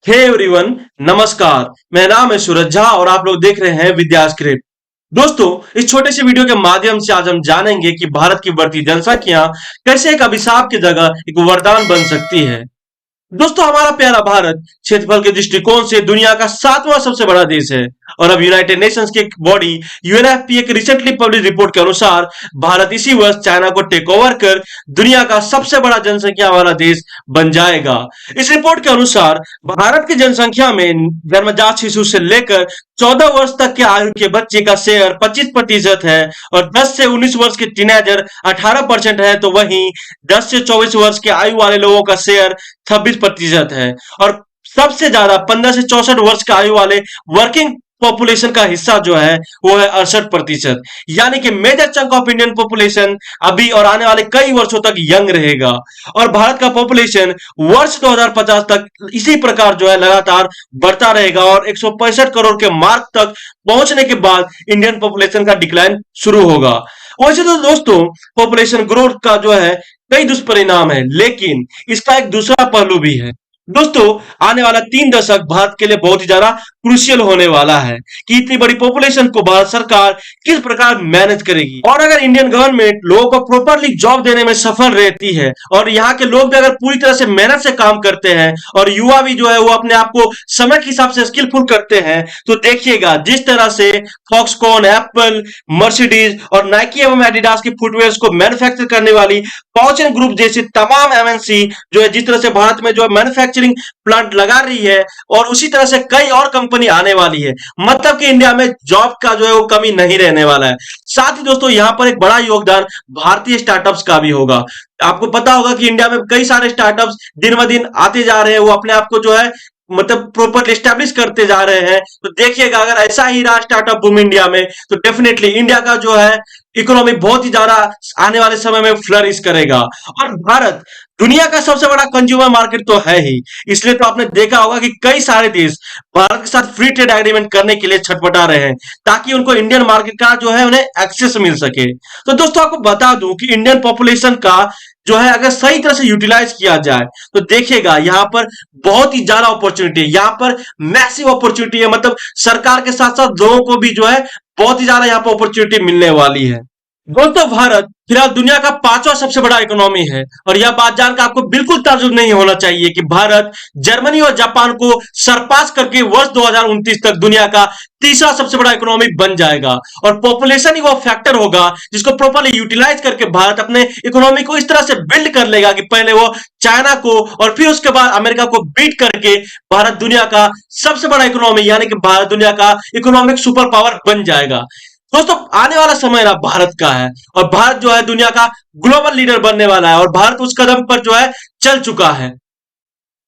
Hey everyone, नमस्कार। मेरा नाम है सूरज झा और आप लोग देख रहे हैं विद्या स्क्रिप्ट। दोस्तों, इस छोटे से वीडियो के माध्यम से आज हम जानेंगे कि भारत की बढ़ती जनसंख्या कैसे एक अभिशाप की जगह एक वरदान बन सकती है। दोस्तों, हमारा प्यारा भारत क्षेत्रफल के दृष्टिकोण से दुनिया का 7वां सबसे बड़ा देश है और अब यूनाइटेड नेशंस की बॉडी यूएनएफपीए की रिसेंटली पब्लिश रिपोर्ट के अनुसार भारत इसी वर्ष चाइना को टेक ओवर कर दुनिया का सबसे बड़ा जनसंख्या वाला देश बन जाएगा। इस रिपोर्ट के अनुसार भारत की जनसंख्या में जन्मजात शिशु से लेकर 14 वर्ष तक के आयु के बच्चे का शेयर 25% है और 10 से 19 वर्ष के टीनेजर 18% है, तो वहीं 10 से 24 वर्ष के आयु वाले लोगों का शेयर 26% है और सबसे ज्यादा 15 से 64 वर्ष के आयु वाले वर्किंग पॉपुलेशन का हिस्सा जो है वो है 68%। यानी कि major chunk of Indian population अभी और आने वाले कई वर्षों तक यंग रहेगा और भारत का पॉपुलेशन वर्ष 2050 तक इसी प्रकार जो है लगातार बढ़ता रहेगा और 165 करोड़ के मार्क तक पहुंचने के बाद इंडियन पॉपुलेशन का डिक्लाइन शुरू होगा। वैसे तो दोस्तों, पॉपुलेशन ग्रोथ का जो है कई दुष्परिणाम है, लेकिन इसका एक दूसरा पहलू भी है। दोस्तों, आने वाला 3 दशक भारत के लिए बहुत ही ज्यादा क्रूशियल होने वाला है कि इतनी बड़ी पॉपुलेशन को भारत सरकार किस प्रकार मैनेज करेगी। और अगर इंडियन गवर्नमेंट लोगों को प्रॉपरली जॉब देने में सफल रहती है और यहाँ के लोग भी अगर पूरी तरह से मेहनत से काम करते हैं और युवा भी जो है वो अपने आप को समय के हिसाब से स्किलफुल करते हैं, तो देखिएगा जिस तरह से फॉक्सकॉन, एप्पल, मर्सिडीज और नाइकी एवं एडिडास की फुटवेयर को मैन्युफैक्चर करने वाली पॉचन ग्रुप जैसी तमाम एमएनसी जो है जिस तरह से भारत में जो है मैन्युफैक्चरिंग प्लांट लगा रही है और उसी तरह से कई और कंपनी आने वाली है। मतलब कि इंडिया में जॉब का जो है वो कमी नहीं रहने वाला है। साथ ही दोस्तों, यहाँ पर एक बड़ा योगदान भारतीय स्टार्टअप्स का भी होगा। आपको पता होगा कि इंडिया में कई सारे स्टार्टअप्स दिन ब दिन आते जा रहे हैं, वो अपने आप को जो है मतलब प्रॉपर एस्टेब्लिश करते जा रहे हैं। तो देखिएगा अगर ऐसा ही रहा स्टार्टअप बूम इंडिया में, तो डेफिनेटली इंडिया का जो है इकोनॉमी बहुत ही ज्यादा आने वाले समय में फ्लरिश करेगा। और भारत दुनिया का सबसे बड़ा कंज्यूमर मार्केट तो है ही, इसलिए तो आपने देखा होगा कि कई सारे देश भारत के साथ फ्री ट्रेड एग्रीमेंट करने के लिए छटपटा रहे हैं ताकि उनको इंडियन मार्केट का जो है उन्हें एक्सेस मिल सके। तो दोस्तों, आपको बता दूं कि इंडियन पॉपुलेशन का जो है अगर सही तरह से यूटिलाइज किया जाए तो देखिएगा यहाँ पर बहुत ही ज्यादा अपॉर्चुनिटी है, यहाँ पर मैसिव अपॉर्चुनिटी है। मतलब सरकार के साथ साथ लोगों को भी जो है बहुत ही ज्यादा यहाँ पर अपॉर्चुनिटी मिलने वाली है। दोस्तों, भारत फिलहाल दुनिया का 5वां सबसे बड़ा इकोनॉमी है और यह बात जानकर आपको बिल्कुल ताज्जुब नहीं होना चाहिए कि भारत जर्मनी और जापान को सरपास करके वर्ष 2029 तक दुनिया का तीसरा सबसे बड़ा इकोनॉमी बन जाएगा। और पॉपुलेशन ही वो फैक्टर होगा जिसको प्रॉपर्ली यूटिलाइज करके भारत अपने इकोनॉमी को इस तरह से बिल्ड कर लेगा कि पहले वो चाइना को और फिर उसके बाद अमेरिका को बीट करके भारत दुनिया का सबसे बड़ा इकोनॉमी यानी कि भारत दुनिया का इकोनॉमिक सुपर पावर बन जाएगा। दोस्तों, आने वाला समय ना भारत का है और भारत जो है दुनिया का ग्लोबल लीडर बनने वाला है और भारत उस कदम पर जो है चल चुका है।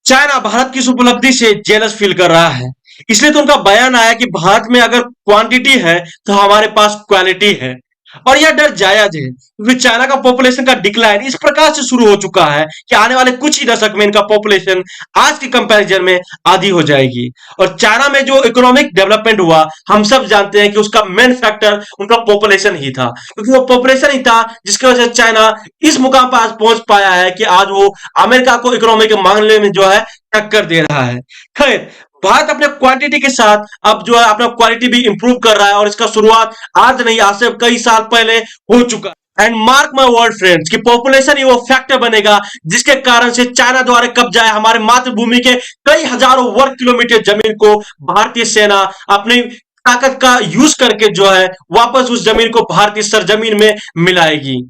चाइना भारत की इस उपलब्धि से जेलस फील कर रहा है, इसलिए तो उनका बयान आया कि भारत में अगर क्वांटिटी है तो हमारे पास क्वालिटी है। और यह डर जायज है क्योंकि चाइना का पॉपुलेशन का डिक्लाइन इस प्रकार से शुरू हो चुका है कि आने वाले कुछ ही दशक में इनका पॉपुलेशन आज के कंपैरिजन में आधी हो जाएगी। और चाइना में जो इकोनॉमिक डेवलपमेंट हुआ हम सब जानते हैं कि उसका मेन फैक्टर उनका पॉपुलेशन ही था, क्योंकि वो पॉपुलेशन ही था जिसकी वजह से चाइना इस मुकाम पर आज पहुंच पाया है कि आज वो अमेरिका को इकोनॉमी के मामले में जो है टक्कर दे रहा है। खैर, भारत अपने क्वांटिटी के साथ अब जो है अपना क्वालिटी भी इंप्रूव कर रहा है और इसका शुरुआत आज नहीं, आज से कई साल पहले हो चुका है। And mark my word friends कि पॉपुलेशन ही वो फैक्टर बनेगा जिसके कारण से चाइना द्वारा कब्जा है हमारे मातृभूमि के कई हजारों वर्ग किलोमीटर जमीन को भारतीय सेना अपनी ताकत का यूज करके जो है वापस उस जमीन को भारतीय सरजमीन में मिलाएगी।